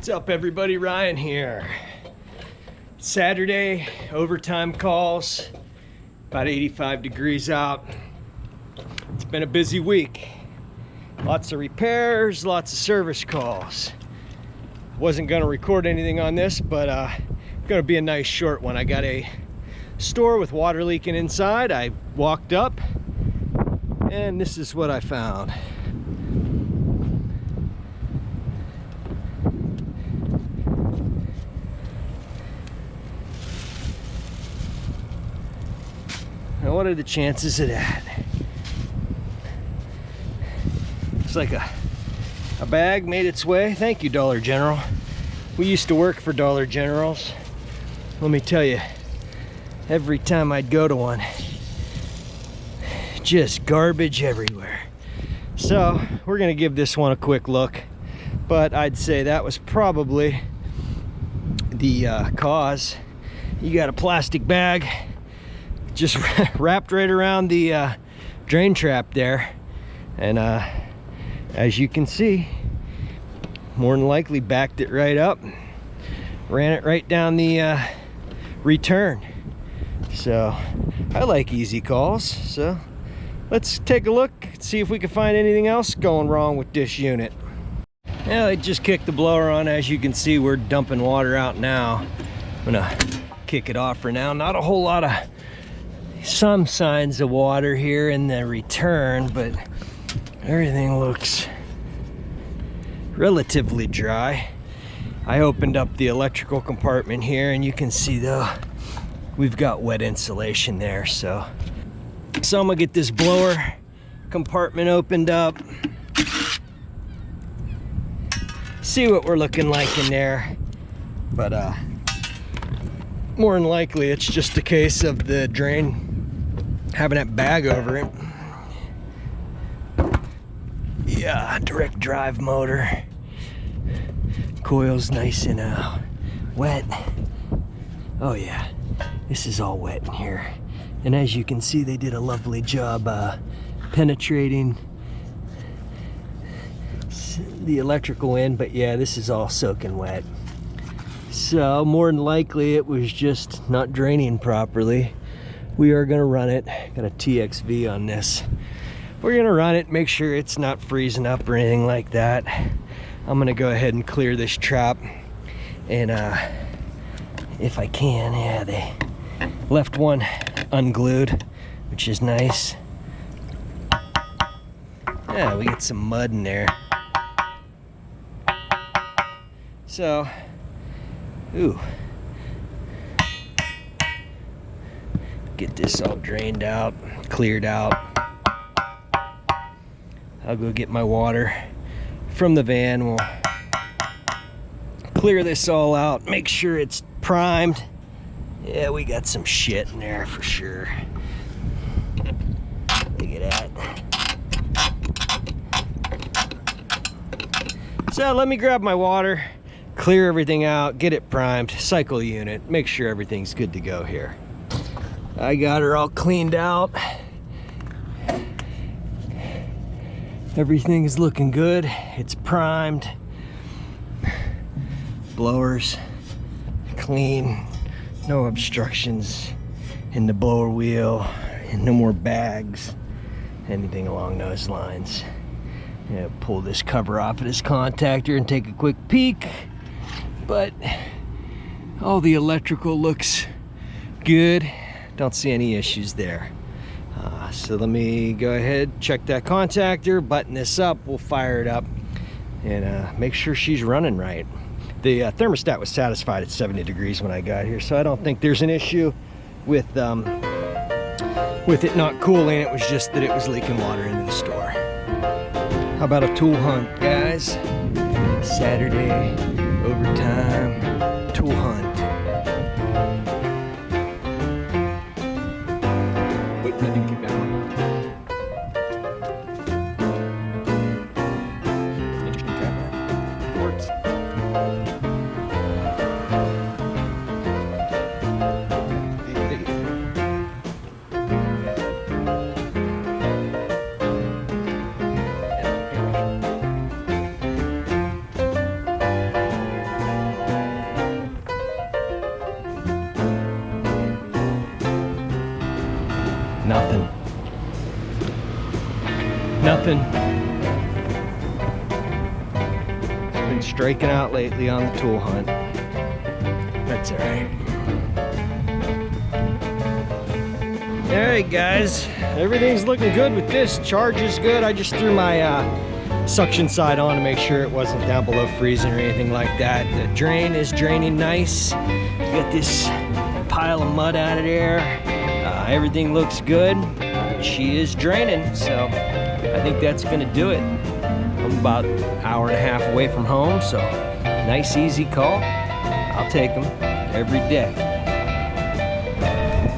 What's up, everybody? Ryan here. Saturday, overtime calls, about 85 degrees out. It's been a busy week. Lots of repairs, lots of service calls. Wasn't gonna record anything on this, but gonna be a nice short one. I got a store with water leaking inside. I walked up and this is what I found. Now, what are the chances of that? It's like a bag made its way. Thank you, Dollar General. We used to work for Dollar Generals. Let me tell you, every time I'd go to one, just garbage everywhere. So we're gonna give this one a quick look, but I'd say that was probably the cause. You got a plastic bag just wrapped right around the drain trap there, and as you can see, more than likely backed it right up, ran it right down the return. So I like easy calls, so let's take a look, see if we can find anything else going wrong with this unit. Yeah, I just kicked the blower on. As you can see, we're dumping water out now. I'm gonna kick it off for now. Not a whole lot of some signs of water here in the return, but everything looks relatively dry. I opened up the electrical compartment here, and you can see though we've got wet insulation there. So I'm gonna get this blower compartment opened up, see what we're looking like in there. But more than likely it's just a case of the drain having that bag over it. Yeah, direct drive motor. Coil's nice and wet. Oh yeah, this is all wet in here. And as you can see, they did a lovely job penetrating the electrical in, but yeah, this is all soaking wet. So more than likely it was just not draining properly. We are gonna run it. Got a TXV on this. We're gonna run it, make sure it's not freezing up or anything like that. I'm gonna go ahead and clear this trap, and if I can, yeah, they left one unglued, which is nice. Yeah, we get some mud in there. So, ooh. Get this all drained out, cleared out. I'll go get my water from the van. We'll clear this all out, make sure it's primed. Yeah, we got some shit in there for sure. Look at that. So let me grab my water, clear everything out, get it primed, cycle the unit, make sure everything's good to go here. I got her all cleaned out. Everything is looking good. It's primed. Blowers clean. No obstructions in the blower wheel. And no more bags. Anything along those lines. Yeah, pull this cover off of this contactor and take a quick peek. But all the electrical looks good. Don't see any issues there. So let me go ahead, check that contactor, button this up, we'll fire it up, and make sure she's running right. The thermostat was satisfied at 70 degrees when I got here, so I don't think there's an issue with it not cooling. It was just that it was leaking water into the store. How about a tool hunt, guys? Saturday, overtime, tool hunt. Nothing. Been striking out lately on the tool hunt. That's all right. All right, guys, everything's looking good with this. Charge is good. I just threw my suction side on to make sure it wasn't down below freezing or anything like that. The drain is draining nice. Got this pile of mud out of there. Everything looks good. She is draining, so I think that's gonna do it. I'm about an hour and a half away from home, so nice, easy call. I'll take them every day.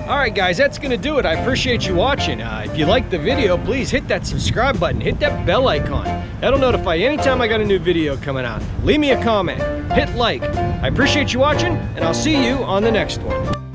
All right, guys, that's gonna do it. I appreciate you watching. If you liked the video, please hit that subscribe button, hit that bell icon. That'll notify you anytime I got a new video coming out. Leave me a comment, hit like. I appreciate you watching, and I'll see you on the next one.